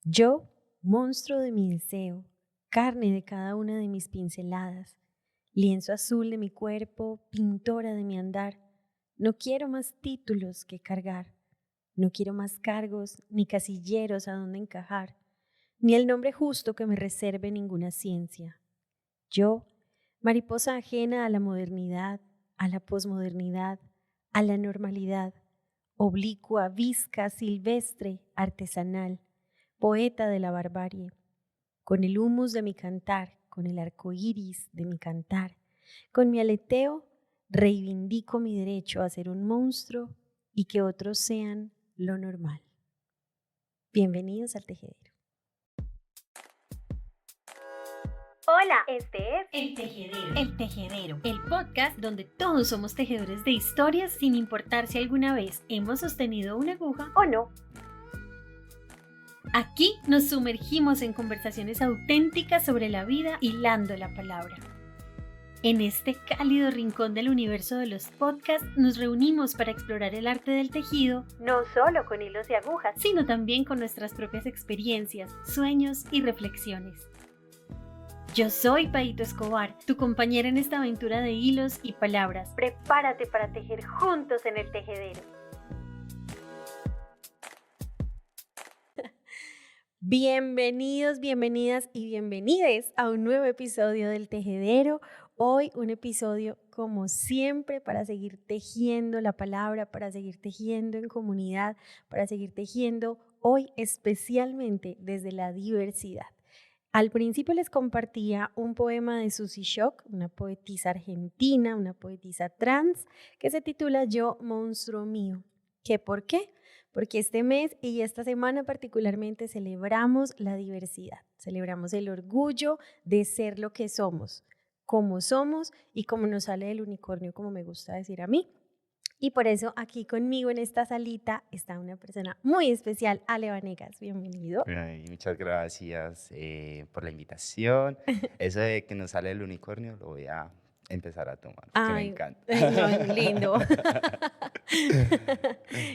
Yo, monstruo de mi deseo, carne de cada una de mis pinceladas, lienzo azul de mi cuerpo, pintora de mi andar, no quiero más títulos que cargar, no quiero más cargos ni casilleros a donde encajar, ni el nombre justo que me reserve ninguna ciencia. Yo, mariposa ajena a la modernidad, a la posmodernidad, a la normalidad, oblicua, visca, silvestre, artesanal, poeta de la barbarie, con el humus de mi cantar, con el arco iris de mi cantar, con mi aleteo, reivindico mi derecho a ser un monstruo y que otros sean lo normal. Bienvenidos al Tejedero. Hola, este es El Tejedero, el podcast donde todos somos tejedores de historias sin importar si alguna vez hemos sostenido una aguja o no. Aquí nos sumergimos en conversaciones auténticas sobre la vida hilando la palabra. En este cálido rincón del universo de los podcasts nos reunimos para explorar el arte del tejido, No solo con hilos y agujas, sino también con nuestras propias experiencias, sueños y reflexiones. Yo soy Paito Escobar, tu compañera en esta aventura de hilos y palabras. Prepárate para tejer juntos en el tejedero. Bienvenidos, bienvenidas y bienvenides a un nuevo episodio del Tejedero. Hoy un episodio como siempre para seguir tejiendo la palabra, para seguir tejiendo en comunidad, para seguir tejiendo hoy especialmente desde la diversidad. Al principio les compartía un poema de Susy Shock, una poetisa argentina, una poetisa trans, que se titula Yo, monstruo mío. ¿Qué por qué? Porque este mes y esta semana particularmente celebramos la diversidad, celebramos el orgullo de ser lo que somos y como nos sale del unicornio, como me gusta decir a mí. Y por eso aquí conmigo en esta salita está una persona muy especial, Ale Vanegas. Bienvenido. Ay, muchas gracias por la invitación. Eso de que nos sale el unicornio lo voy a empezar a tomar, que me encanta. No, lindo.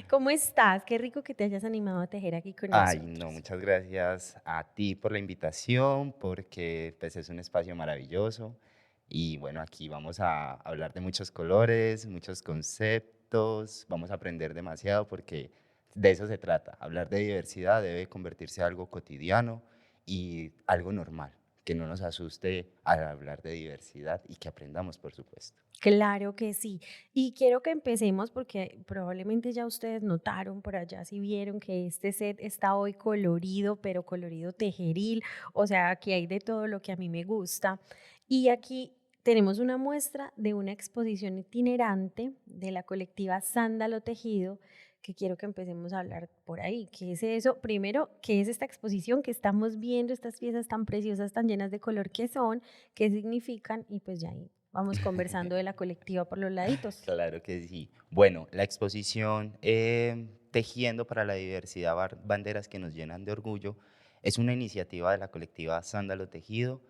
¿Cómo estás? Qué rico que te hayas animado a tejer aquí con nosotros. Ay, no, muchas gracias a ti por la invitación, porque pues, es un espacio maravilloso. Y bueno, aquí vamos a hablar de muchos colores, muchos conceptos, vamos a aprender demasiado porque de eso se trata. Hablar de diversidad debe convertirse en algo cotidiano y algo normal, que no nos asuste al hablar de diversidad y que aprendamos, por supuesto. Claro que sí. Y quiero que empecemos porque probablemente ya ustedes notaron por allá si vieron que este set está hoy colorido, pero colorido tejeril. O sea, aquí hay de todo lo que a mí me gusta. Y aquí tenemos una muestra de una exposición itinerante de la colectiva Sándalo Tejido, que quiero que empecemos a hablar por ahí. ¿Qué es eso? Primero, ¿qué es esta exposición que estamos viendo, estas piezas tan preciosas, tan llenas de color que son? ¿Qué significan? Y pues ya ahí vamos conversando de la colectiva por los laditos. Claro que sí. Bueno, la exposición Tejiendo para la Diversidad, banderas que nos llenan de orgullo, es una iniciativa de la colectiva Sándalo Tejido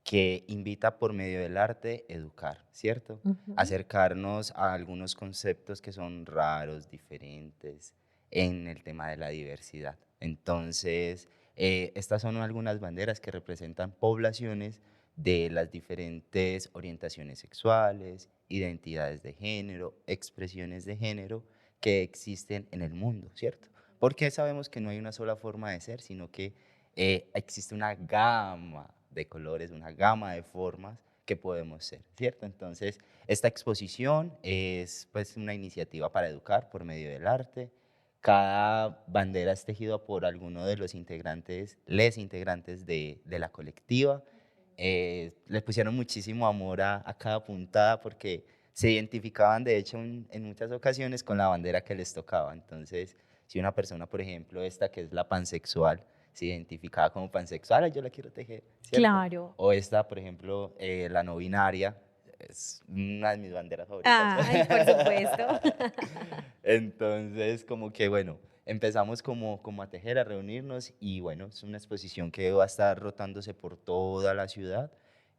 que invita por medio del arte educar, ¿cierto? Acercarnos a algunos conceptos que son raros, diferentes en el tema de la diversidad. Entonces, estas son algunas banderas que representan poblaciones de las diferentes orientaciones sexuales, identidades de género, expresiones de género que existen en el mundo, ¿cierto? Porque sabemos que no hay una sola forma de ser, sino que existe una gama de colores, una gama de formas que podemos ser, ¿cierto? Entonces, esta exposición es pues una iniciativa para educar por medio del arte. Cada bandera es tejida por alguno de los integrantes, les integrantes de la colectiva. Les pusieron muchísimo amor a cada puntada porque se identificaban de hecho en muchas ocasiones con la bandera que les tocaba. Entonces, si una persona, por ejemplo, esta que es la pansexual, se identificaba como pansexual, "Ay, yo la quiero tejer", ¿cierto? Claro. O esta, por ejemplo, la no binaria, es una de mis banderas favoritas. Ay, por supuesto. Entonces, como que bueno, empezamos como a tejer, a reunirnos y bueno, es una exposición que va a estar rotándose por toda la ciudad,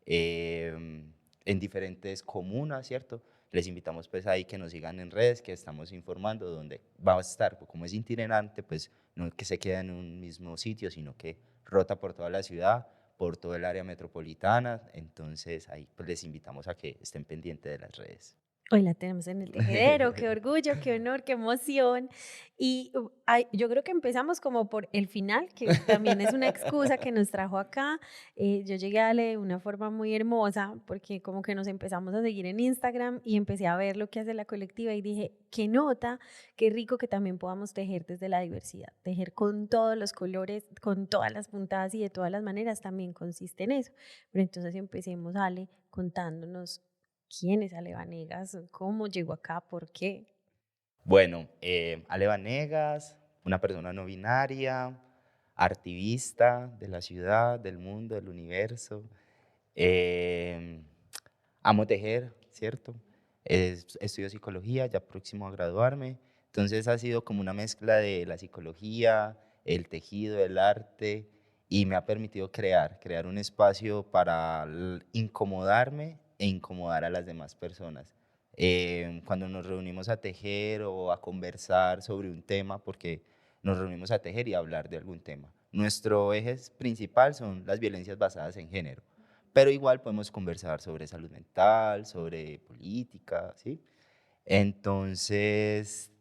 en diferentes comunas, ¿cierto? Les invitamos pues ahí que nos sigan en redes, que estamos informando dónde va a estar, como es itinerante, pues no que se queda en un mismo sitio, sino que rota por toda la ciudad, por todo el área metropolitana. Entonces ahí pues, les invitamos a que estén pendientes de las redes. Hoy la tenemos en el tejedero, qué orgullo, qué honor, qué emoción. Y yo creo que empezamos como por el final, que también es una excusa que nos trajo acá. Yo llegué a Ale de una forma muy hermosa, porque como que nos empezamos a seguir en Instagram y empecé a ver lo que hace la colectiva y dije, qué nota, qué rico que también podamos tejer desde la diversidad. Tejer con todos los colores, con todas las puntadas y de todas las maneras también consiste en eso. Pero entonces empecemos, Ale, contándonos quién es Ale Vanegas, cómo llegó acá, por qué. Bueno, Ale Vanegas, una persona no binaria, activista de la ciudad, del mundo, del universo. Em, Amo tejer, ¿cierto? Estudio psicología, ya próximo a graduarme. Entonces ha sido como una mezcla de la psicología, el tejido, el arte, y me ha permitido crear un espacio para incomodarme e incomodar a las demás personas. Cuando nos reunimos a tejer o a conversar sobre un tema, porque nos reunimos a tejer y a hablar de algún tema. Nuestro eje principal son las violencias basadas en género, pero igual podemos conversar sobre salud mental, sobre política, ¿sí? Entonces,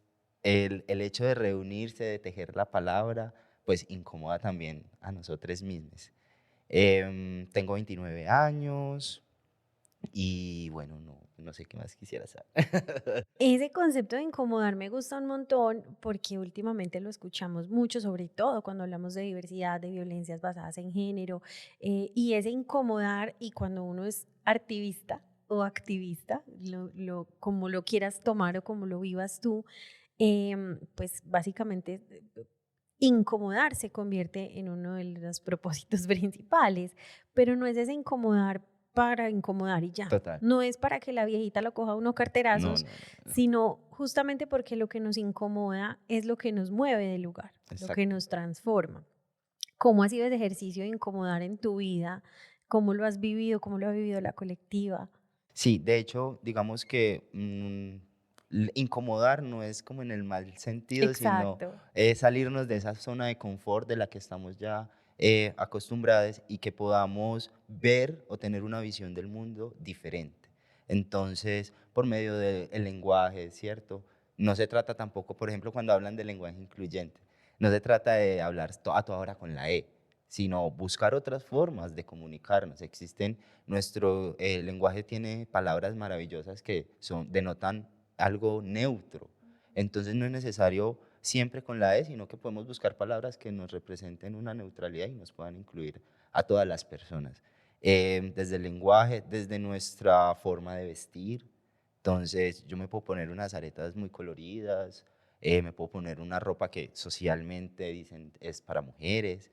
el hecho de reunirse, de tejer la palabra, pues incomoda también a nosotros mismos. Tengo 29 años y bueno, no sé qué más quisiera saber. Ese concepto de incomodar me gusta un montón porque últimamente lo escuchamos mucho, sobre todo cuando hablamos de diversidad, de violencias basadas en género, y ese incomodar y cuando uno es activista o activista, como lo quieras tomar o como lo vivas tú, pues básicamente incomodar se convierte en uno de los propósitos principales, pero no es ese incomodar para incomodar y ya. Total. No es para que la viejita lo coja a uno No, carterazos, no, no, no. sino justamente porque lo que nos incomoda es lo que nos mueve del lugar, lo que Exacto. nos transforma. ¿Cómo ha sido ese ejercicio de incomodar en tu vida? ¿Cómo lo has vivido? ¿Cómo lo ha vivido la colectiva? Sí, de hecho, digamos que incomodar no es como en el mal sentido, sino Exacto. salirnos de esa zona de confort de la que estamos ya acostumbrados y que podamos ver o tener una visión del mundo diferente. Entonces, por medio del lenguaje, ¿cierto? No se trata tampoco, por ejemplo, cuando hablan del lenguaje incluyente, no se trata de hablar a toda hora con la E, sino buscar otras formas de comunicarnos. Nuestro lenguaje tiene palabras maravillosas que denotan algo neutro. Entonces no es necesario siempre con la E, sino que podemos buscar palabras que nos representen una neutralidad y nos puedan incluir a todas las personas. Desde el lenguaje, desde nuestra forma de vestir. Entonces yo me puedo poner unas aretas muy coloridas, me puedo poner una ropa que socialmente dicen es para mujeres,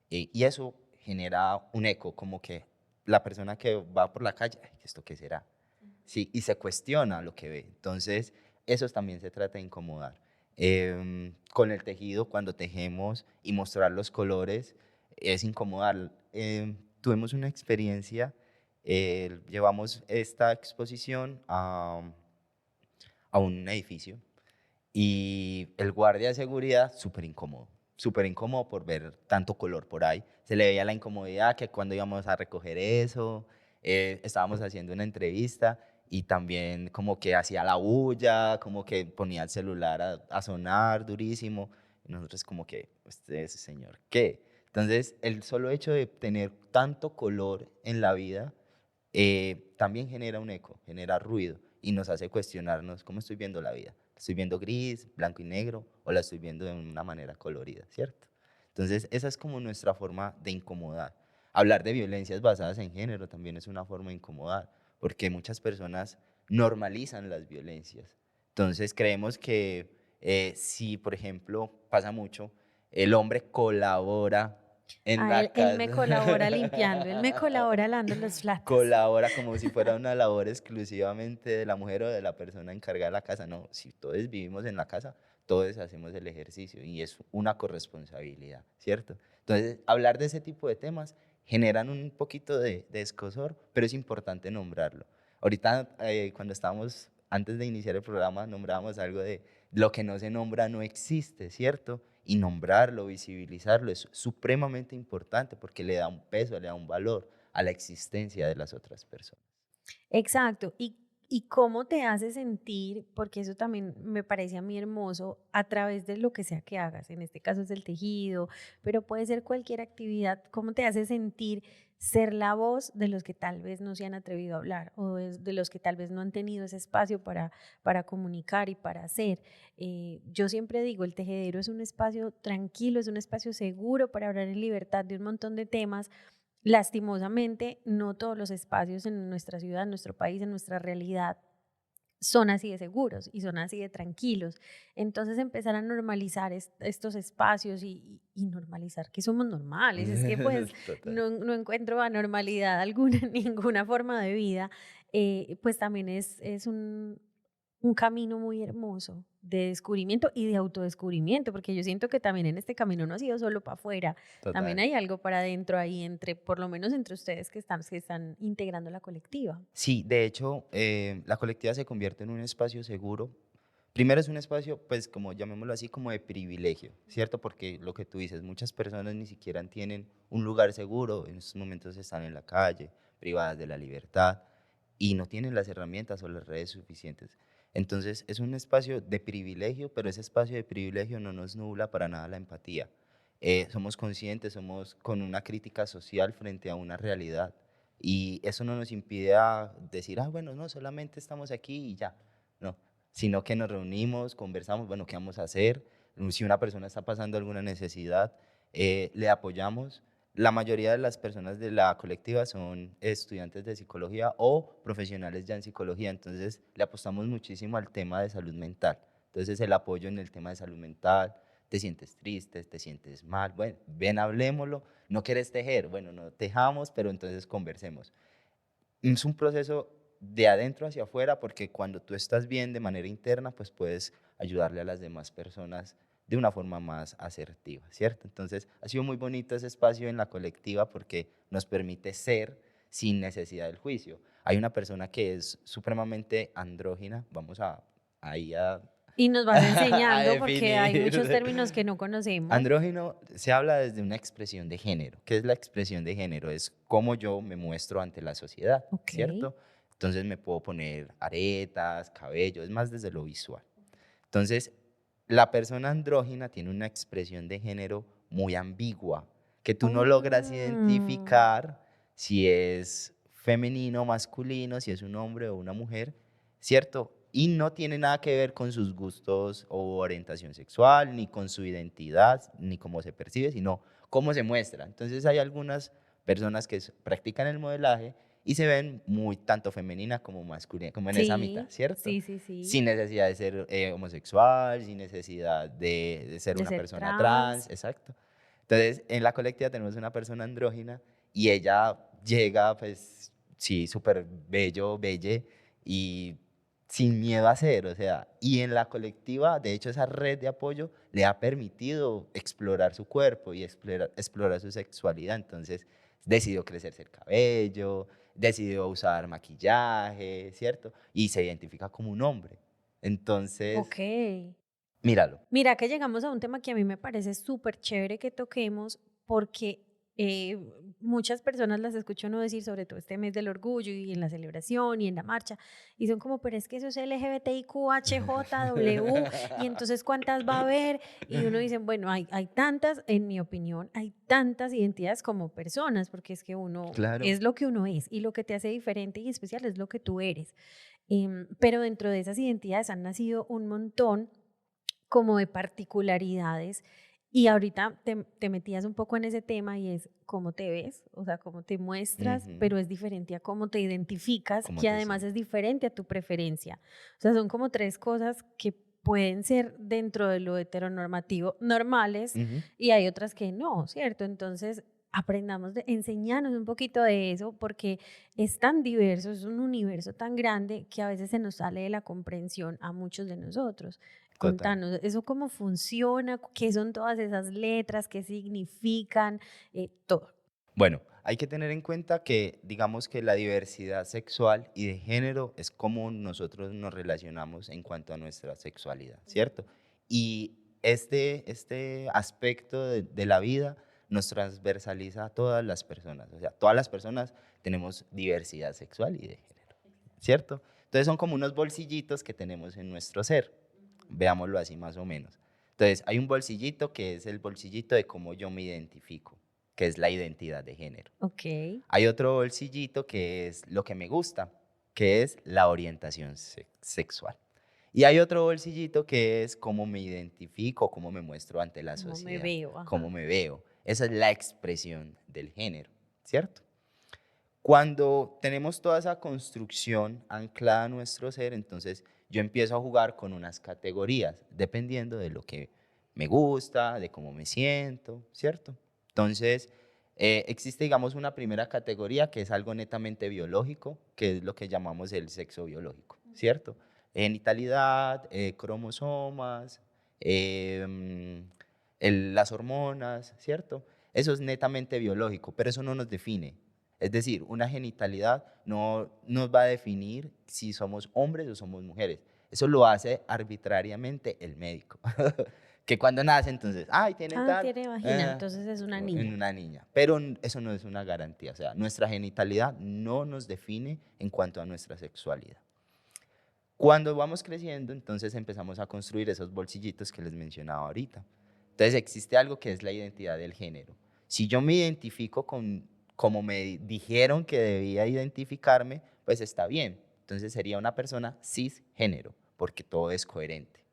y eso genera un eco, como que la persona que va por la calle, "Ay, ¿esto qué será?" Sí, y se cuestiona lo que ve. Entonces, eso también se trata de incomodar. Con el tejido, cuando tejemos y mostrar los colores, es incomodar. Tuvimos una experiencia, llevamos esta exposición a un edificio y el guardia de seguridad súper incómodo por ver tanto color por ahí. Se le veía la incomodidad que cuando íbamos a recoger eso, estábamos haciendo una entrevista y también como que hacía la bulla, como que ponía el celular a sonar durísimo. Y nosotros como que, "Usted, señor, ¿qué?" Entonces, el solo hecho de tener tanto color en la vida también genera un eco, genera ruido y nos hace cuestionarnos cómo estoy viendo la vida. ¿La estoy viendo gris, blanco y negro o la estoy viendo de una manera colorida, cierto? Entonces, esa es como nuestra forma de incomodar. Hablar de violencias basadas en género también es una forma de incomodar, porque muchas personas normalizan las violencias. Entonces, creemos que si, por ejemplo, pasa mucho, el hombre colabora en A la él me colabora limpiando, él me casa. colabora lavando los platos. Colabora como si fuera una labor exclusivamente de la mujer o de la persona encargada de la casa. No, si todos vivimos en la casa, todos hacemos el ejercicio y es una corresponsabilidad, ¿cierto? Entonces, hablar de ese tipo de temas generan un poquito de escozor, pero es importante nombrarlo. Ahorita, cuando estábamos, antes de iniciar el programa, nombrábamos algo de lo que no se nombra no existe, ¿cierto? y nombrarlo, visibilizarlo es supremamente importante porque le da un peso, le da un valor a la existencia de las otras personas. Exacto. Y cómo te hace sentir, porque eso también me parece a mí hermoso, a través de lo que sea que hagas, en este caso es el tejido, pero puede ser cualquier actividad, cómo te hace sentir ser la voz de los que tal vez no se han atrevido a hablar o de los que tal vez no han tenido ese espacio para comunicar y para hacer. Yo siempre digo, el tejedero es un espacio tranquilo, es un espacio seguro para hablar en libertad de un montón de temas. Lastimosamente, no todos los espacios en nuestra ciudad, en nuestro país, en nuestra realidad son así de seguros y son así de tranquilos. Entonces empezar a normalizar estos espacios y normalizar que somos normales. Es que pues Total. no encuentro anormalidad alguna en ninguna forma de vida. Pues también es un camino muy hermoso de descubrimiento y de autodescubrimiento, porque yo siento que también en este camino no ha sido solo para afuera, también Total. hay algo para adentro ahí, por lo menos entre ustedes que están integrando la colectiva. Sí, de hecho, la colectiva se convierte en un espacio seguro. Primero es un espacio, pues como llamémoslo así, como de privilegio, ¿cierto? Porque lo que tú dices, muchas personas ni siquiera tienen un lugar seguro, en estos momentos están en la calle, privadas de la libertad, y no tienen las herramientas o las redes suficientes. Entonces es un espacio de privilegio, pero ese espacio de privilegio no nos nubla para nada la empatía. Somos conscientes, somos con una crítica social frente a una realidad. Y eso no nos impide a decir, ah, bueno, no, solamente estamos aquí y ya. No, sino que nos reunimos, conversamos, bueno, ¿qué vamos a hacer? Si una persona está pasando alguna necesidad, le apoyamos. La mayoría de las personas de la colectiva son estudiantes de psicología o profesionales ya en psicología, entonces le apostamos muchísimo al tema de salud mental. Entonces el apoyo en el tema de salud mental, te sientes triste, te sientes mal, bueno, ven, hablemoslo, no quieres tejer, bueno, no tejamos, pero entonces conversemos. Es un proceso de adentro hacia afuera porque cuando tú estás bien de manera interna, pues puedes ayudarle a las demás personas de una forma más asertiva, ¿cierto? Entonces, ha sido muy bonito ese espacio en la colectiva porque nos permite ser sin necesidad del juicio. Hay una persona que es supremamente andrógina, vamos a ahí Y nos vas a enseñando porque hay muchos definir. términos que no conocemos. Andrógino se habla desde una expresión de género. ¿Qué es la expresión de género? Es cómo yo me muestro ante la sociedad, Ok. ¿cierto? Entonces me puedo poner aretas, cabello, es más desde lo visual. Entonces, la persona andrógina tiene una expresión de género muy ambigua, que tú no logras Mm. identificar si es femenino o masculino, si es un hombre o una mujer, ¿cierto? Y no tiene nada que ver con sus gustos o orientación sexual, ni con su identidad, ni cómo se percibe, sino cómo se muestra. Entonces hay algunas personas que practican el modelaje y se ven muy tanto femenina como masculina, como en esa mitad, Sí, ¿cierto? sí, sí, sí. Sin necesidad de ser homosexual, sin necesidad de ser De una ser persona trans, trans. exacto. Entonces, en la colectiva tenemos una persona andrógina y ella llega, pues, sí, súper bello, belle y sin miedo a ser, o sea, y en la colectiva, de hecho, esa red de apoyo le ha permitido explorar su cuerpo y explorar su sexualidad, entonces decidió crecerse el cabello, decidió usar maquillaje, ¿cierto? Y se identifica como un hombre. Ok. Entonces, míralo. Mira que llegamos a un tema que a mí me parece súper chévere que toquemos porque eh, muchas personas las escucho no decir sobre todo este mes del orgullo y en la celebración y en la marcha y son como, pero es que eso es LGBTIQHJW y entonces ¿cuántas va a haber? Y uno dice, bueno, hay tantas, en mi opinión, hay tantas identidades como personas porque es que uno Claro. es lo que uno es y lo que te hace diferente y especial es lo que tú eres. Pero dentro de esas identidades han nacido un montón como de particularidades. Y ahorita te metías un poco en ese tema y es cómo te ves, o sea, cómo te muestras, Ujú. pero es diferente a cómo te identificas, ¿Cómo que te además es sientes? diferente a tu preferencia. O sea, son como tres cosas que pueden ser dentro de lo heteronormativo normales Ujú. y hay otras que no, ¿cierto? Entonces, aprendamos enseñarnos un poquito de eso porque es tan diverso, es un universo tan grande que a veces se nos sale de la comprensión a muchos de nosotros. Total. Contanos, ¿eso cómo funciona? ¿Qué son todas esas letras? ¿Qué significan? Todo. Bueno, hay que tener en cuenta que, digamos que la diversidad sexual y de género es como nosotros nos relacionamos en cuanto a nuestra sexualidad, ¿cierto? Y este aspecto de la vida nos transversaliza a todas las personas. O sea, todas las personas tenemos diversidad sexual y de género, ¿cierto? Entonces son como unos bolsillitos que tenemos en nuestro ser, veámoslo así más o menos. Entonces hay un bolsillito que es el bolsillito de cómo yo me identifico, que es la identidad de género. Ok. Hay otro bolsillito que es lo que me gusta, que es la orientación sexual. Y hay otro bolsillito que es cómo me identifico, cómo me muestro ante la ¿Cómo me sociedad, veo? Ajá. cómo me veo. Esa es la expresión del género, ¿cierto? Cuando tenemos toda esa construcción anclada a nuestro ser, entonces yo empiezo a jugar con unas categorías, dependiendo de lo que me gusta, de cómo me siento, ¿cierto? Entonces, existe, digamos, una primera categoría que es algo netamente biológico, que es lo que llamamos el sexo biológico, ¿cierto? Genitalidad, cromosomas, las hormonas, ¿cierto? Eso es netamente biológico, pero eso no nos define. Es decir, una genitalidad no nos va a definir si somos hombres o somos mujeres. Eso lo hace arbitrariamente el médico. Que cuando nace, entonces, ay, tiene tal. Tiene vagina, entonces es una niña. En una niña. Pero eso no es una garantía. O sea, nuestra genitalidad no nos define en cuanto a nuestra sexualidad. Cuando vamos creciendo, entonces empezamos a construir esos bolsillitos que les mencionaba ahorita. Entonces existe algo que es la identidad del género. Si yo me identifico con como me dijeron que debía identificarme, pues está bien. Entonces sería una persona cisgénero, porque todo es coherente.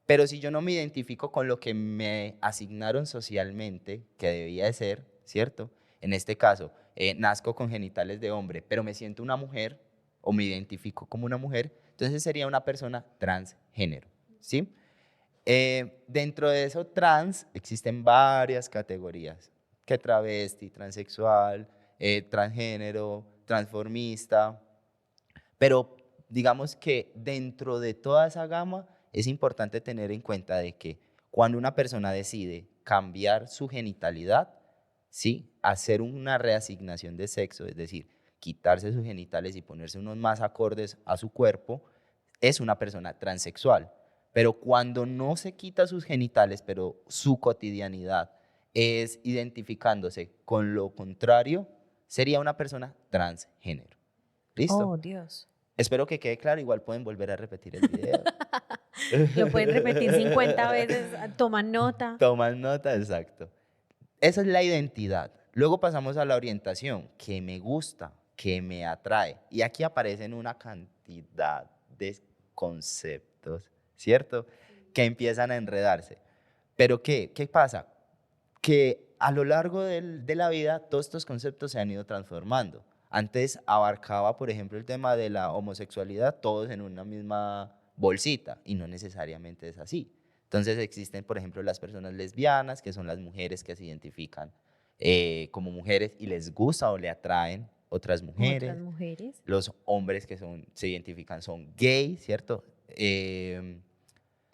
Pero si yo no me identifico con lo que me asignaron socialmente, que debía de ser, ¿cierto? En este caso, nazco con genitales de hombre, pero me siento una mujer, o me identifico como una mujer, entonces sería una persona transgénero, ¿sí? Dentro de eso trans existen varias categorías, que travesti, transexual, transgénero, transformista, pero digamos que dentro de toda esa gama es importante tener en cuenta de que cuando una persona decide cambiar su genitalidad, ¿sí? Hacer una reasignación de sexo, es decir, quitarse sus genitales y ponerse unos más acordes a su cuerpo, es una persona transexual. Pero cuando no se quita sus genitales, pero su cotidianidad es identificándose con lo contrario, sería una persona transgénero. ¿Listo? Oh, Dios. Espero que quede claro, igual pueden volver a repetir el video. Lo pueden repetir 50 veces, toman nota. Toman nota, exacto. Esa es la identidad. Luego pasamos a la orientación, que me gusta, que me atrae. Y aquí aparecen una cantidad de conceptos, ¿cierto? Que empiezan a enredarse. Pero ¿qué pasa? Que a lo largo de la vida todos estos conceptos se han ido transformando. Antes abarcaba, por ejemplo, el tema de la homosexualidad, todos en una misma bolsita, y no necesariamente es así. Entonces existen, por ejemplo, las personas lesbianas, que son las mujeres que se identifican como mujeres y les gusta o le atraen otras mujeres. Otras mujeres. Los hombres que se identifican son gay, ¿cierto?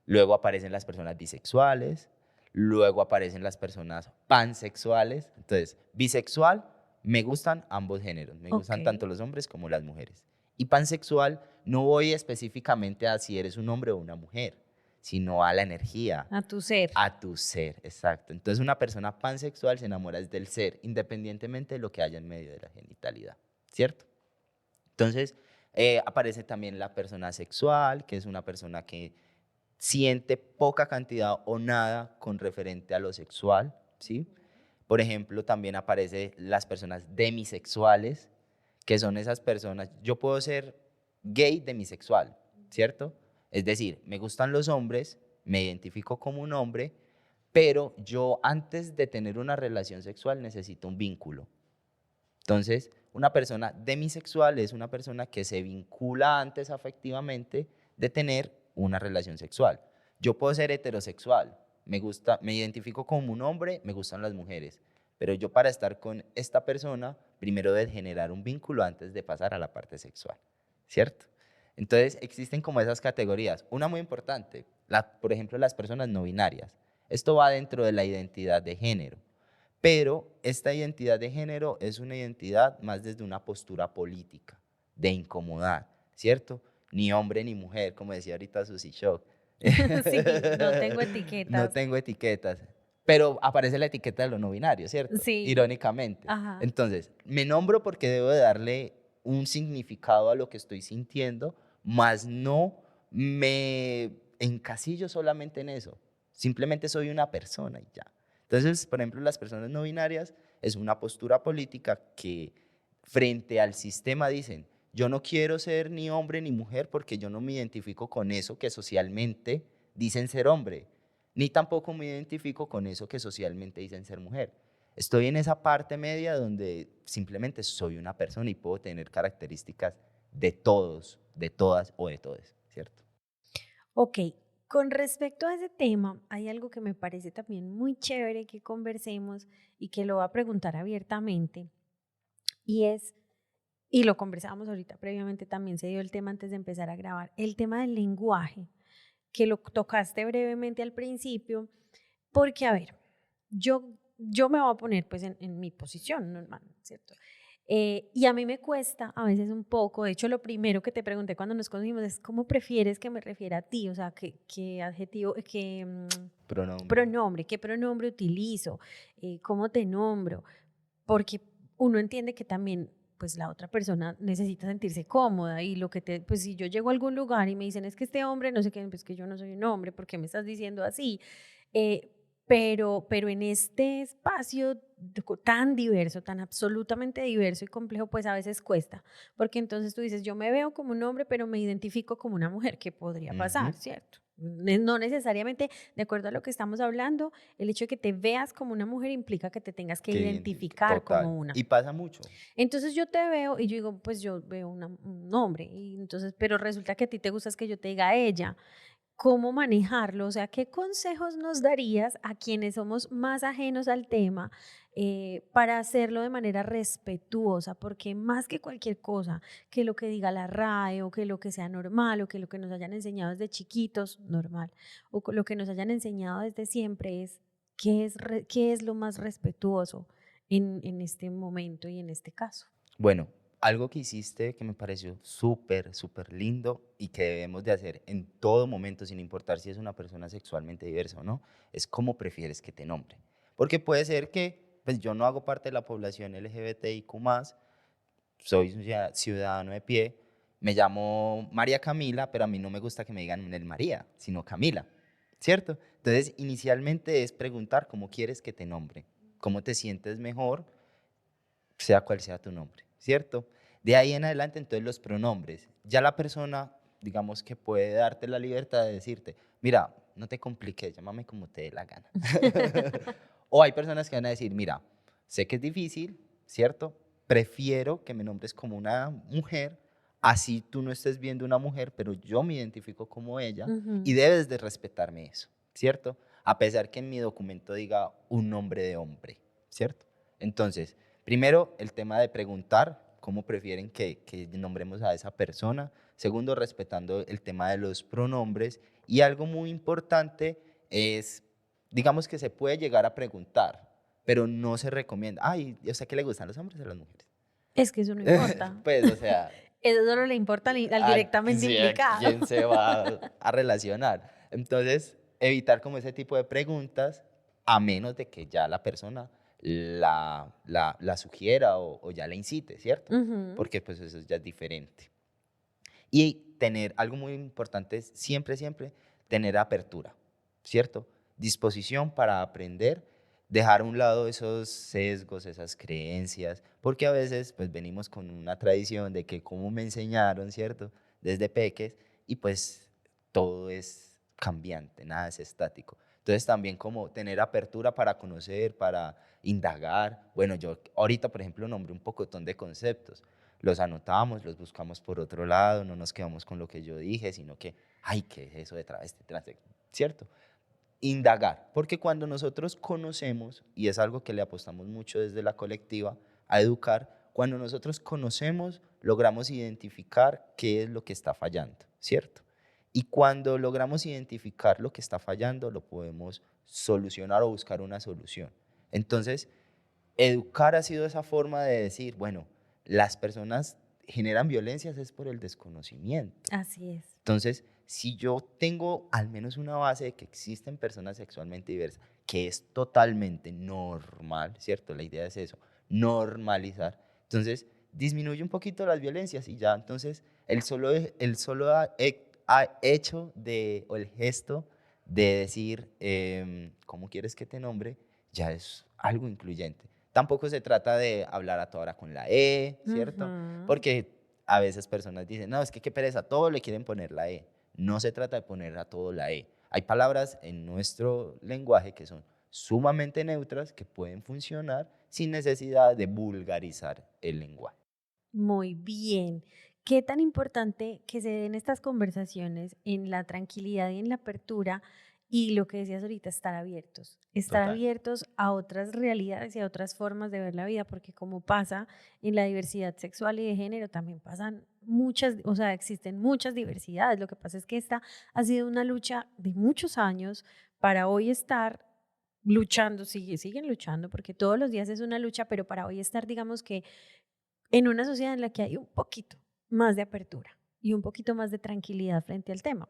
Luego aparecen las personas bisexuales, luego aparecen las personas pansexuales. Entonces, bisexual, me gustan ambos géneros, me gustan tanto los hombres como las mujeres. Y pansexual, no voy específicamente a si eres un hombre o una mujer, sino a la energía. A tu ser. A tu ser, exacto. Entonces una persona pansexual se enamora del ser, independientemente de lo que haya en medio de la genitalidad, ¿cierto? Entonces aparece también la persona sexual, que es una persona que siente poca cantidad o nada con referente a lo sexual, ¿sí? Por ejemplo, también aparecen las personas demisexuales, que son esas personas, yo puedo ser gay demisexual, ¿cierto? Es decir, me gustan los hombres, me identifico como un hombre, pero yo antes de tener una relación sexual necesito un vínculo. Entonces, una persona demisexual es una persona que se vincula antes afectivamente de tener una relación sexual. Yo puedo ser heterosexual, me identifico como un hombre, me gustan las mujeres, pero yo para estar con esta persona, primero debo generar un vínculo antes de pasar a la parte sexual, ¿cierto? Entonces existen como esas categorías. Una muy importante, por ejemplo, las personas no binarias. Esto va dentro de la identidad de género, pero esta identidad de género es una identidad más desde una postura política, de incomodar, ¿cierto? Ni hombre ni mujer, como decía ahorita Susi Shock. Sí, no tengo No etiquetas. tengo etiquetas. Pero aparece la etiqueta de lo no binario, ¿cierto? Sí, Irónicamente. ajá. Entonces, me nombro porque debo de darle un significado a lo que estoy sintiendo, más no me encasillo solamente en eso. Simplemente soy una persona y ya. Entonces, por ejemplo, las personas no binarias es una postura política que frente al sistema dicen, yo no quiero ser ni hombre ni mujer porque yo no me identifico con eso que socialmente dicen ser hombre, ni tampoco me identifico con eso que socialmente dicen ser mujer. Estoy en esa parte media donde simplemente soy una persona y puedo tener características de todos, de todas o de todes, ¿cierto? Ok, con respecto a ese tema, hay algo que me parece también muy chévere que conversemos y que lo voy a preguntar abiertamente y es, y lo conversábamos ahorita previamente, también se dio el tema antes de empezar a grabar, el tema del lenguaje, que lo tocaste brevemente al principio, porque a ver, yo me voy a poner pues en mi posición normal, ¿cierto? Y a mí me cuesta a veces un poco, de hecho lo primero que te pregunté cuando nos conocimos es ¿cómo prefieres que me refiera a ti? O sea, ¿qué adjetivo, Pronombre. pronombre, qué pronombre utilizo? ¿Cómo te nombro? Porque uno entiende que también pues la otra persona necesita sentirse cómoda y lo que pues si yo llego a algún lugar y me dicen es que este hombre, no sé qué, pues que yo no soy un hombre, ¿por qué me estás diciendo así? Eh, pero en este espacio tan diverso, tan absolutamente diverso y complejo, pues a veces cuesta, porque entonces tú dices, yo me veo como un hombre, pero me identifico como una mujer, ¿qué podría Ujú. pasar, cierto? No necesariamente, de acuerdo a lo que estamos hablando, el hecho de que te veas como una mujer implica que te tengas que Que identifique, identificar como total. una. Y pasa mucho. Entonces yo te veo y yo digo, pues yo veo un hombre, y entonces, pero resulta que a ti te gusta es que yo te diga ella. ¿Cómo manejarlo? O sea, ¿qué consejos nos darías a quienes somos más ajenos al tema para hacerlo de manera respetuosa? Porque más que cualquier cosa, que lo que diga la RAE o que lo que sea normal o que lo que nos hayan enseñado desde chiquitos, normal, o lo que nos hayan enseñado desde siempre es qué es lo más respetuoso en este momento y en este caso. Bueno, algo que hiciste que me pareció súper, súper lindo y que debemos de hacer en todo momento, sin importar si es una persona sexualmente diversa o no, es cómo prefieres que te nombre. Porque puede ser que pues, yo no hago parte de la población LGBTIQ+, soy un ciudadano de pie, me llamo María Camila, pero a mí no me gusta que me digan el María, sino Camila, ¿cierto? Entonces, inicialmente es preguntar cómo quieres que te nombre, cómo te sientes mejor, sea cual sea tu nombre, ¿cierto? De ahí en adelante, entonces los pronombres. Ya la persona, digamos que puede darte la libertad de decirte, mira, no te compliques, llámame como te dé la gana. O hay personas que van a decir, mira, sé que es difícil, ¿cierto? Prefiero que me nombres como una mujer, así tú no estés viendo una mujer, pero yo me identifico como ella y Ujú. debes de respetarme eso, ¿cierto? A pesar que en mi documento diga un nombre de hombre, ¿cierto? Entonces, primero, el tema de preguntar cómo prefieren que nombremos a esa persona. Segundo, respetando el tema de los pronombres. Y algo muy importante es, digamos que se puede llegar a preguntar, pero no se recomienda. Ay, ¿a usted qué le gustan los hombres o las mujeres? Es que eso no importa. Pues, o sea, Eso solo le importa al directamente sí, ¿a implicado. quién se va a relacionar? Entonces, evitar como ese tipo de preguntas, a menos de que ya la persona la sugiera o ya la incite, ¿cierto? Ujú. Porque pues eso ya es diferente. Y tener algo muy importante es siempre, siempre tener apertura, ¿cierto? Disposición para aprender, dejar a un lado esos sesgos, esas creencias, porque a veces pues venimos con una tradición de que como me enseñaron, ¿cierto? Desde peques y pues todo es cambiante, nada es estático. Entonces también como tener apertura para conocer, para indagar. Bueno, yo ahorita, por ejemplo, nombré un pocotón de conceptos, los anotamos, los buscamos por otro lado, no nos quedamos con lo que yo dije, sino que, ay, ¿qué es eso de travesti, ¿cierto? Indagar, porque cuando nosotros conocemos, y es algo que le apostamos mucho desde la colectiva, a educar, cuando nosotros conocemos, logramos identificar qué es lo que está fallando, ¿cierto? Y cuando logramos identificar lo que está fallando, lo podemos solucionar o buscar una solución. Entonces, educar ha sido esa forma de decir, bueno, las personas generan violencias es por el desconocimiento. Así es. Entonces, si yo tengo al menos una base de que existen personas sexualmente diversas, que es totalmente normal, ¿cierto? La idea es eso, normalizar. Entonces, disminuye un poquito las violencias y ya, entonces, hecho o el gesto de decir, ¿cómo quieres que te nombre? Ya es algo incluyente. Tampoco se trata de hablar a toda hora con la E, ¿cierto? Ujú. Porque a veces personas dicen, no, es que qué pereza, a todo le quieren poner la E. No se trata de poner a todo la E. Hay palabras en nuestro lenguaje que son sumamente neutras, que pueden funcionar sin necesidad de vulgarizar el lenguaje. Muy bien. ¿Qué tan importante que se den estas conversaciones en la tranquilidad y en la apertura y lo que decías ahorita, estar abiertos? Estar Total. abiertos a otras realidades y a otras formas de ver la vida, porque como pasa en la diversidad sexual y de género, también pasan muchas, o sea, existen muchas diversidades. Lo que pasa es que esta ha sido una lucha de muchos años para hoy estar luchando, siguen luchando, porque todos los días es una lucha, pero para hoy estar, digamos que en una sociedad en la que hay un poquito más de apertura y un poquito más de tranquilidad frente al tema.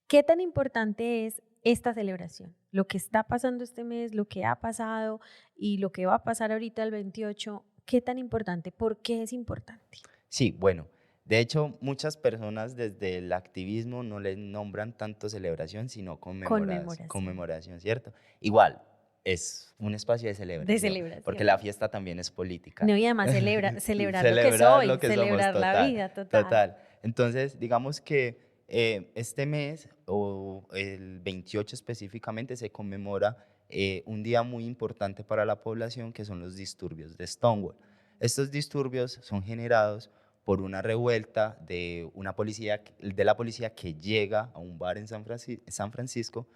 ¿Qué tan importante es esta celebración? Lo que está pasando este mes, lo que ha pasado y lo que va a pasar ahorita el 28, ¿qué tan importante? ¿Por qué es importante? Sí, bueno, de hecho, muchas personas desde el activismo no le nombran tanto celebración, sino Conmemoración. conmemoración, ¿cierto? Igual, es un espacio de De celebración, porque celebración. la fiesta también es política. No, y además celebrar lo que Celebrar soy, lo que somos, celebrar la total, vida total. total. Entonces, digamos que este mes, o el 28 específicamente, se conmemora un día muy importante para la población, que son los disturbios de Stonewall. Estos disturbios son generados por una revuelta de la policía que llega a un bar en San Francisco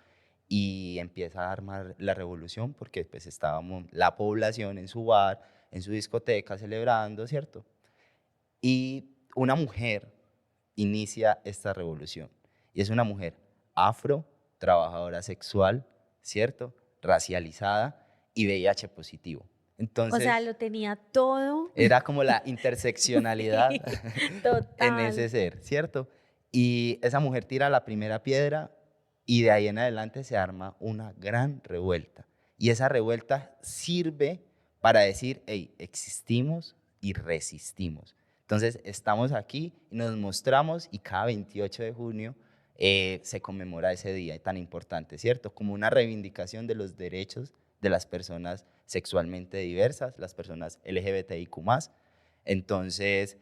y empieza a armar la revolución porque pues estábamos la población en su bar, en su discoteca celebrando, ¿cierto? Y una mujer inicia esta revolución y es una mujer afro, trabajadora sexual, ¿cierto? Racializada y VIH positivo. O sea, Entonces, lo tenía todo. era como la interseccionalidad Sí, en total. ese ser, ¿cierto? Y esa mujer tira la primera piedra y de ahí en adelante se arma una gran revuelta. Y esa revuelta sirve para decir, hey, existimos y resistimos. Entonces estamos aquí y nos mostramos y cada 28 de junio se conmemora ese día tan importante, ¿cierto? Como una reivindicación de los derechos de las personas sexualmente diversas, las personas LGBTIQ+. Entonces,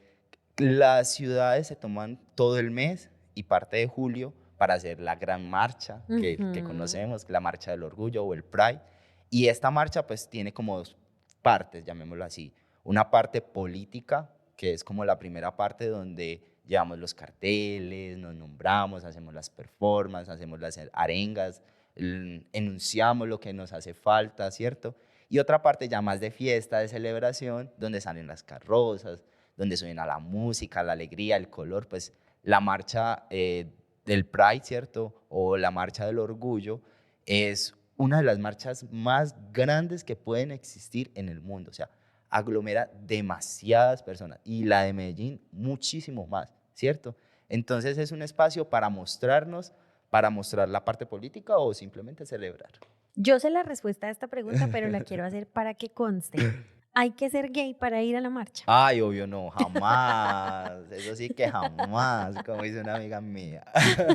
las ciudades se toman todo el mes y parte de julio para hacer la gran marcha que Ujú. conocemos, la marcha del orgullo o el Pride. Y esta marcha pues tiene como dos partes, llamémoslo así. Una parte política, que es como la primera parte donde llevamos los carteles, nos nombramos, hacemos las performances, hacemos las arengas, enunciamos lo que nos hace falta, ¿cierto? Y otra parte ya más de fiesta, de celebración, donde salen las carrozas, donde suena la música, la alegría, el color, pues la marcha del Pride, ¿cierto? O la marcha del orgullo es una de las marchas más grandes que pueden existir en el mundo, o sea, aglomera demasiadas personas y la de Medellín muchísimo más, ¿cierto? Entonces es un espacio para mostrarnos, para mostrar la parte política o simplemente celebrar. Yo sé la respuesta a esta pregunta, pero la quiero hacer para que conste. ¿Hay que ser gay para ir a la marcha? Ay, obvio no, jamás. Eso sí que jamás, como dice una amiga mía. No, no.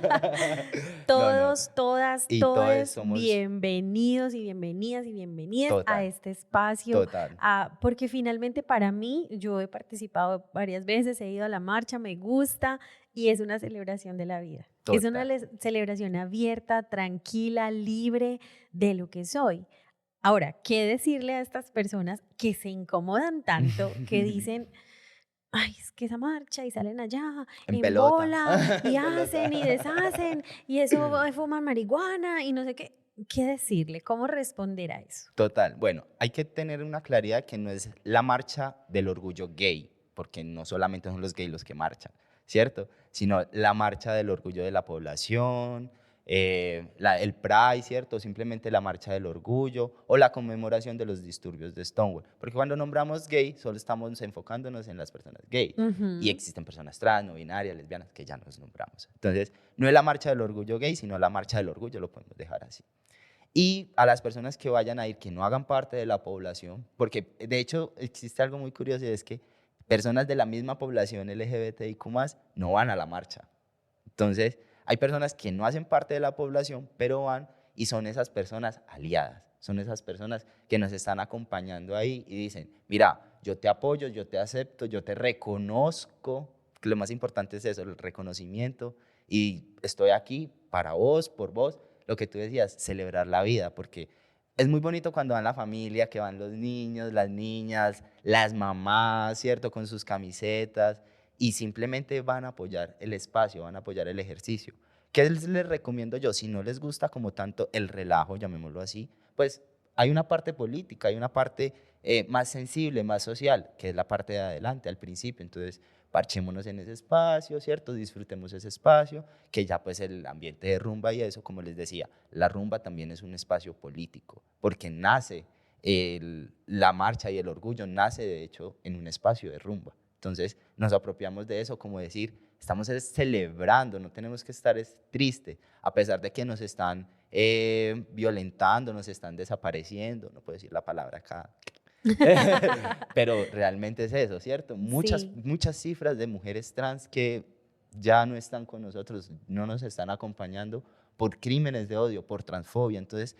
Todos, todas, Y todos todes, somos bienvenidos y bienvenidas y bienvenidas a total, este espacio, total, porque finalmente para mí, yo he participado varias veces, he ido a la marcha, me gusta y es una celebración de la vida. Es una total. celebración abierta, tranquila, libre de lo que soy. Ahora, ¿qué decirle a estas personas que se incomodan tanto, que dicen, ay, es que esa marcha y salen allá En en pelota. bola y En hacen y pelota. deshacen y eso fuman marihuana y no sé qué? ¿Qué decirle? ¿Cómo responder a eso? Total. Bueno, hay que tener una claridad que no es la marcha del orgullo gay, porque no solamente son los gays los que marchan, ¿cierto? Sino la marcha del orgullo de la población, el Pride, ¿cierto? Simplemente la marcha del orgullo o la conmemoración de los disturbios de Stonewall. Porque cuando nombramos gay, solo estamos enfocándonos en las personas gay. Y existen personas trans, no binarias, lesbianas, que ya nos nombramos. Entonces, no es la marcha del orgullo gay, sino la marcha del orgullo, lo podemos dejar así. Y a las personas que vayan a ir, que no hagan parte de la población, porque de hecho existe algo muy curioso y es que personas de la misma población LGBTIQ+, no van a la marcha. Entonces, hay personas que no hacen parte de la población, pero van y son esas personas aliadas, son esas personas que nos están acompañando ahí y dicen, mira, yo te apoyo, yo te acepto, yo te reconozco, que lo más importante es eso, el reconocimiento, y estoy aquí para vos, por vos, lo que tú decías, celebrar la vida, porque es muy bonito cuando van la familia, que van los niños, las niñas, las mamás, ¿cierto? Con sus camisetas y simplemente van a apoyar el espacio, van a apoyar el ejercicio. ¿Qué les recomiendo yo? Si no les gusta como tanto el relajo, llamémoslo así, pues hay una parte política, hay una parte más sensible, más social, que es la parte de adelante, al principio. Entonces, parchémonos en ese espacio, ¿cierto? Disfrutemos ese espacio, que ya pues el ambiente de rumba y eso, como les decía, la rumba también es un espacio político, porque nace la marcha y el orgullo, nace de hecho en un espacio de rumba. Entonces nos apropiamos de eso, como decir, estamos celebrando, no tenemos que estar tristes, a pesar de que nos están violentando, nos están desapareciendo, no puedo decir la palabra acá, pero realmente es eso, ¿cierto? Muchas cifras de mujeres trans que ya no están con nosotros, no nos están acompañando por crímenes de odio, por transfobia. Entonces,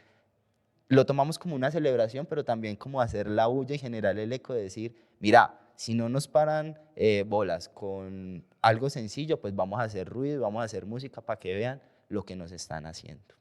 lo tomamos como una celebración, pero también como hacer la bulla y generar el eco de decir, mira, si no nos paran bolas con algo sencillo, pues vamos a hacer ruido, vamos a hacer música para que vean lo que nos están haciendo.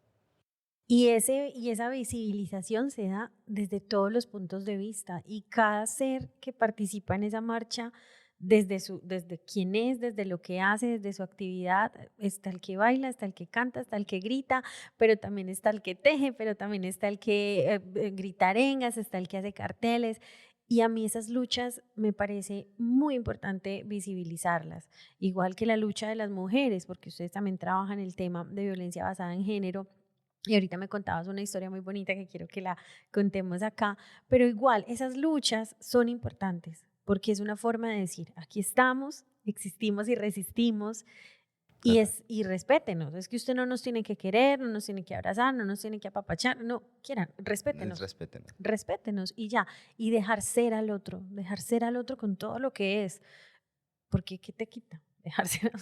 Y esa visibilización se da desde todos los puntos de vista y cada ser que participa en esa marcha, desde quién es, desde lo que hace, desde su actividad, está el que baila, está el que canta, está el que grita, pero también está el que teje, pero también está el que grita arengas, está el que hace carteles. Y a mí esas luchas me parece muy importante visibilizarlas, igual que la lucha de las mujeres, porque ustedes también trabajan el tema de violencia basada en género. Y ahorita me contabas una historia muy bonita que quiero que la contemos acá, pero igual esas luchas son importantes porque es una forma de decir, aquí estamos, existimos y resistimos y respétenos. Es que usted no nos tiene que querer, no nos tiene que abrazar, no nos tiene que apapachar, no, quieran, respétenos. Respétenos y ya, y dejar ser al otro con todo lo que es, porque ¿qué te quita? Dejar ser,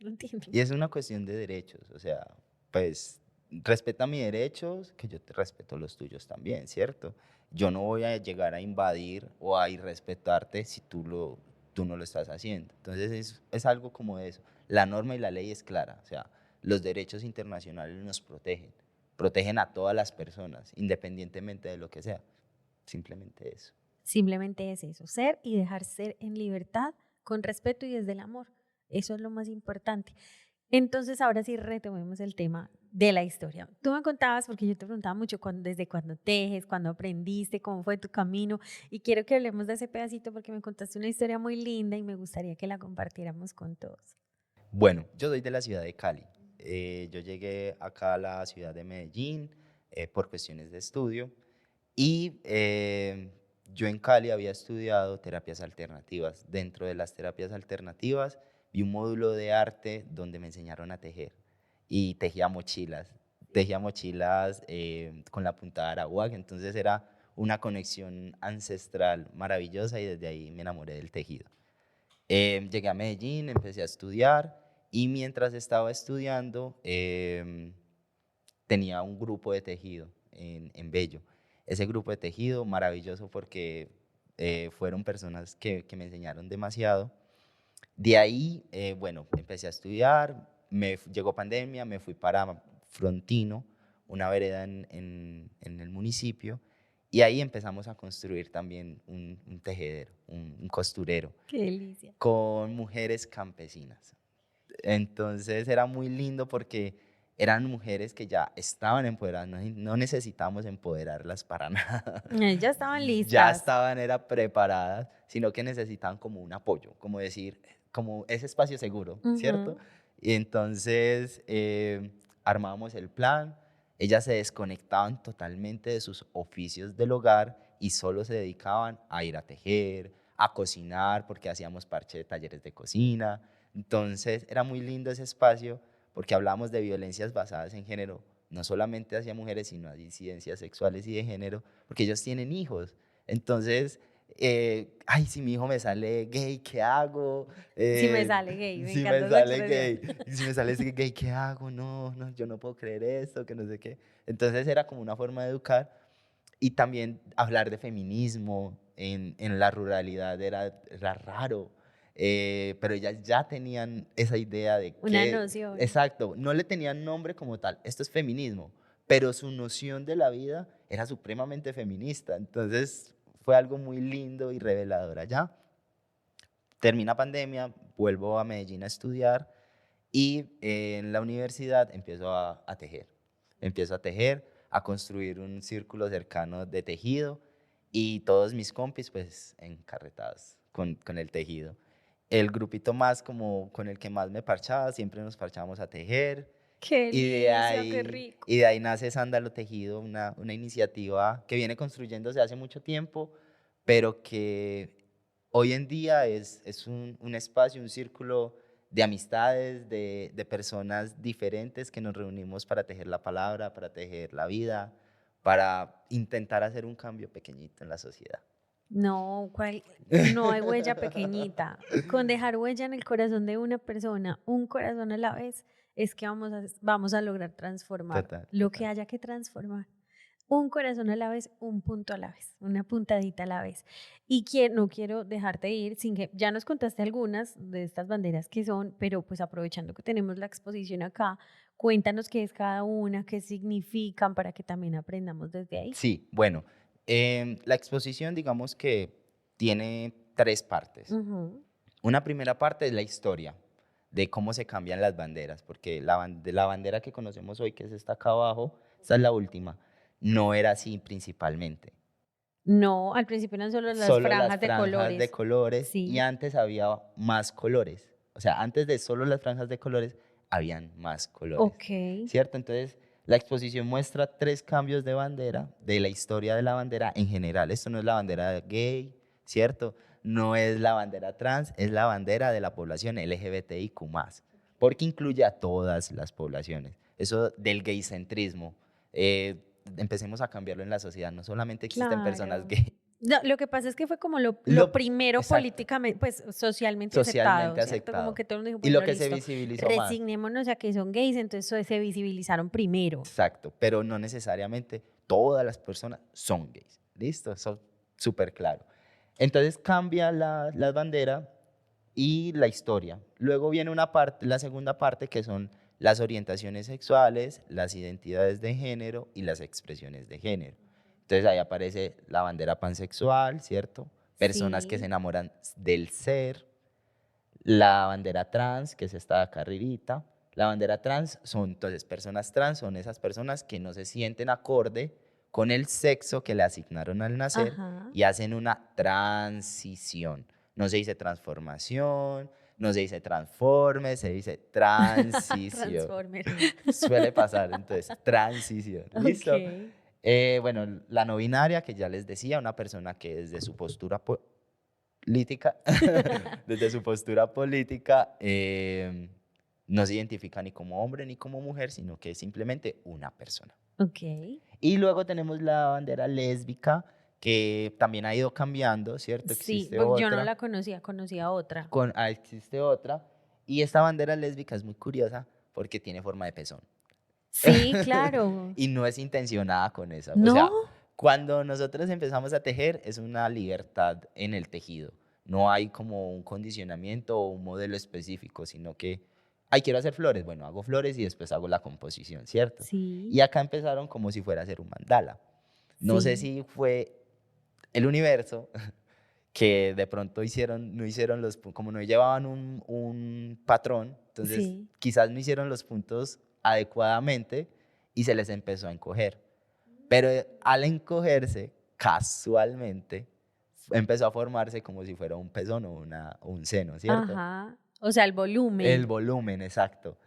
no entiendo. Y es una cuestión de derechos, o sea, pues respeta mis derechos, que yo te respeto los tuyos también, ¿cierto? Yo no voy a llegar a invadir o a irrespetarte si tú no lo estás haciendo. Entonces es algo como eso. La norma y la ley es clara, o sea, los derechos internacionales nos protegen a todas las personas, independientemente de lo que sea. Simplemente eso. Simplemente es eso, ser y dejar ser en libertad, con respeto y desde el amor. Eso es lo más importante. Entonces, ahora sí retomemos el tema de la historia. Tú me contabas, porque yo te preguntaba mucho desde cuándo tejes, cuándo aprendiste, cómo fue tu camino, y quiero que hablemos de ese pedacito porque me contaste una historia muy linda y me gustaría que la compartiéramos con todos. Bueno, yo soy de la ciudad de Cali. Yo llegué acá a la ciudad de Medellín por cuestiones de estudio y yo en Cali había estudiado terapias alternativas. Dentro de las terapias alternativas vi un módulo de arte donde me enseñaron a tejer y tejía mochilas con la punta de Arawak, entonces era una conexión ancestral maravillosa y desde ahí me enamoré del tejido. Llegué a Medellín, empecé a estudiar y mientras estaba estudiando tenía un grupo de tejido en Bello. Ese grupo de tejido maravilloso porque fueron personas que me enseñaron demasiado. De ahí, bueno, empecé a estudiar, llegó pandemia, me fui para Frontino, una vereda en el municipio, y ahí empezamos a construir también un tejedero, un costurero. ¡Qué delicia! Con mujeres campesinas. Entonces era muy lindo porque eran mujeres que ya estaban empoderadas, no necesitamos empoderarlas para nada. Ya estaban listas. Ya estaban, preparadas, sino que necesitaban como un apoyo, como decir, como ese espacio seguro, ¿cierto? Y entonces armábamos el plan, ellas se desconectaban totalmente de sus oficios del hogar y solo se dedicaban a ir a tejer, a cocinar, porque hacíamos parche de talleres de cocina. Entonces era muy lindo ese espacio porque hablábamos de violencias basadas en género, no solamente hacia mujeres, sino a disidencias sexuales y de género, porque ellos tienen hijos. Entonces, ay, si mi hijo me sale gay, ¿qué hago? Si me sale gay, me Si encanta me esa sale expresión. gay, si me sale gay, ¿qué hago? No, no, yo no puedo creer esto, que no sé qué. Entonces era como una forma de educar y también hablar de feminismo en la ruralidad era raro. Pero ellas ya tenían esa idea de Una que, noción. exacto, no le tenían nombre como tal, esto es feminismo, pero su noción de la vida era supremamente feminista. Entonces fue algo muy lindo y revelador allá. Termina pandemia, vuelvo a Medellín a estudiar y en la universidad empiezo a tejer. Empiezo a tejer, a construir un círculo cercano de tejido y todos mis compis pues encarretados con el tejido. El grupito más como con el que más me parchaba, siempre nos parchábamos a tejer Qué y de delicia, qué ahí, rico. y de ahí nace Sándalo Tejido, una iniciativa que viene construyéndose hace mucho tiempo, pero que hoy en día es un espacio, un círculo de amistades, de personas diferentes que nos reunimos para tejer la palabra, para tejer la vida, para intentar hacer un cambio pequeñito en la sociedad. No, no hay huella pequeñita. Con dejar huella en el corazón de una persona, un corazón a la vez, es que vamos a lograr transformar Total, lo que total. haya que transformar. Un corazón a la vez, un punto a la vez, una puntadita a la vez. Y no quiero dejarte ir sin que ya nos contaste algunas de estas banderas que son, pero pues aprovechando que tenemos la exposición acá, cuéntanos qué es cada una, qué significan para que también aprendamos desde ahí. Sí, bueno, la exposición digamos que tiene tres partes. Ujú. Una primera parte es la historia de cómo se cambian las banderas, porque la bandera que conocemos hoy, que es esta acá abajo, esta es la última, no era así principalmente. No, al principio eran solo las Solo las franjas de franjas de colores. colores y Sí. antes había más colores. O sea, antes de solo las franjas de colores, habían más colores. Ok. ¿Cierto? Entonces, la exposición muestra tres cambios de bandera, de la historia de la bandera en general. Esto no es la bandera gay, ¿cierto? No es la bandera trans, es la bandera de la población LGBTIQ+, porque incluye a todas las poblaciones. Eso del gaycentrismo, empecemos a cambiarlo en la sociedad. No solamente existen personas Claro. gay, No, lo que pasa es que fue como lo lo, primero exacto, políticamente, pues socialmente socialmente aceptado, ¿cierto? Como aceptado. que todo el mundo dijo, Y lo bueno, que se listo, visibilizó más. resignémonos a que son gays, entonces se visibilizaron primero. Exacto, pero no necesariamente todas las personas son gays. ¿Listo? Eso es súper claro. Entonces cambia la bandera y la historia. Luego viene una parte, la segunda parte, que son las orientaciones sexuales, las identidades de género y las expresiones de género. Entonces ahí aparece la bandera pansexual, ¿cierto? Personas que se Sí. enamoran del ser. La bandera trans, que es esta de acá arribita. La bandera trans son, entonces, personas trans son esas personas que no se sienten acorde con el sexo que le asignaron al nacer Ajá. y hacen una transición. No se dice transformación, no se dice transforme, se dice transición. Transformer. Suele pasar, entonces, transición. ¿Listo? Ok. Bueno, la no binaria, que ya les decía, una persona que desde su postura política, desde su postura política, no se identifica ni como hombre ni como mujer, sino que es simplemente una persona. Ok. Y luego tenemos la bandera lésbica, que también ha ido cambiando, ¿cierto? Sí, Existe porque yo no otra, la conocía otra. existe otra, y esta bandera lésbica es muy curiosa porque tiene forma de pezón. Sí, claro. Y no es intencionada con eso. O ¿No? sea, cuando nosotros empezamos a tejer, es una libertad en el tejido. No hay como un condicionamiento o un modelo específico, sino que, ay, quiero hacer flores. Bueno, hago flores y después hago la composición, ¿cierto? Sí. Y acá empezaron como si fuera a hacer un mandala. No sé Sí. si fue el universo que de pronto no hicieron como no llevaban un patrón, entonces Sí. quizás no hicieron los puntos adecuadamente y se les empezó a encoger. Pero al encogerse, casualmente, empezó a formarse como si fuera un pezón o un seno, ¿cierto? Ajá. O sea, el volumen. El volumen, exacto.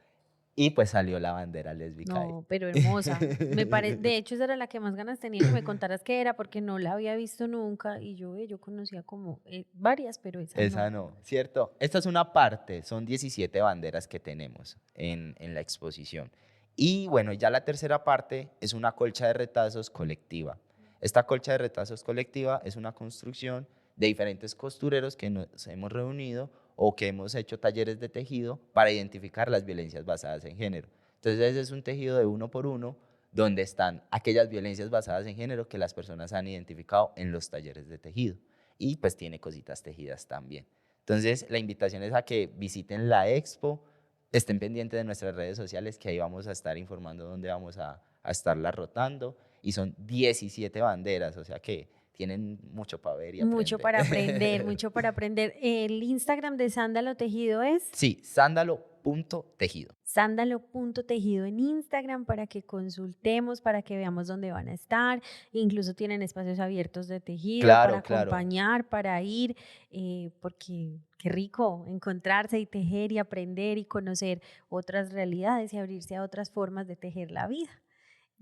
Y pues salió la bandera lésbica ahí. No, pero hermosa. De hecho, esa era la que más ganas tenía que me contaras qué era, porque no la había visto nunca y yo conocía como varias, pero Esa no, ¿cierto? Esta es una parte, son 17 banderas que tenemos en la exposición. Y bueno, ya la tercera parte es una colcha de retazos colectiva. Esta colcha de retazos colectiva es una construcción de diferentes costureros que nos hemos reunido o que hemos hecho talleres de tejido para identificar las violencias basadas en género. Entonces ese es un tejido de 1 por 1 donde están aquellas violencias basadas en género que las personas han identificado en los talleres de tejido. Y pues tiene cositas tejidas también. Entonces la invitación es a que visiten la expo, estén pendientes de nuestras redes sociales, que ahí vamos a estar informando dónde vamos a estarla rotando. Y son 17 banderas, o sea que tienen mucho para ver y aprender. Mucho para aprender, mucho para aprender. ¿El Instagram de Sándalo Tejido es? Sí, sándalo.tejido. Sándalo.tejido en Instagram para que consultemos, para que veamos dónde van a estar. Incluso tienen espacios abiertos de tejido para acompañar, para ir, porque qué rico encontrarse y tejer y aprender y conocer otras realidades y abrirse a otras formas de tejer la vida.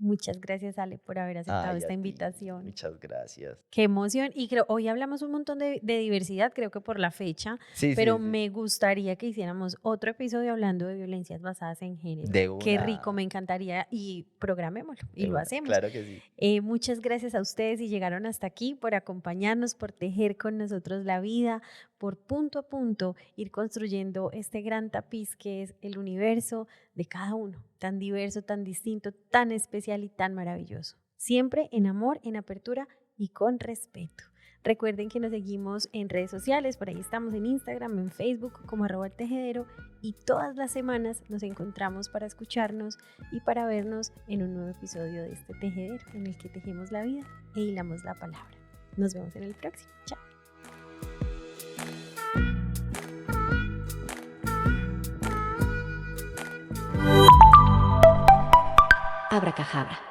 Muchas gracias, Ale, por haber aceptado esta invitación. Muchas gracias. Qué emoción. Y hoy hablamos un montón de diversidad, creo que por la fecha, sí, pero sí. me gustaría que hiciéramos otro episodio hablando de violencias basadas en género. De una. Qué rico, me encantaría y programémoslo y lo hacemos. Claro que sí. Muchas gracias a ustedes y llegaron hasta aquí por acompañarnos, por tejer con nosotros la vida, por punto a punto ir construyendo este gran tapiz que es el universo de cada uno, tan diverso, tan distinto, tan especial y tan maravilloso. Siempre en amor, en apertura y con respeto. Recuerden que nos seguimos en redes sociales, por ahí estamos en Instagram, en Facebook como @eltejedero y todas las semanas nos encontramos para escucharnos y para vernos en un nuevo episodio de este tejedero en el que tejemos la vida e hilamos la palabra. Nos vemos en el próximo. Chao. Abracajabra.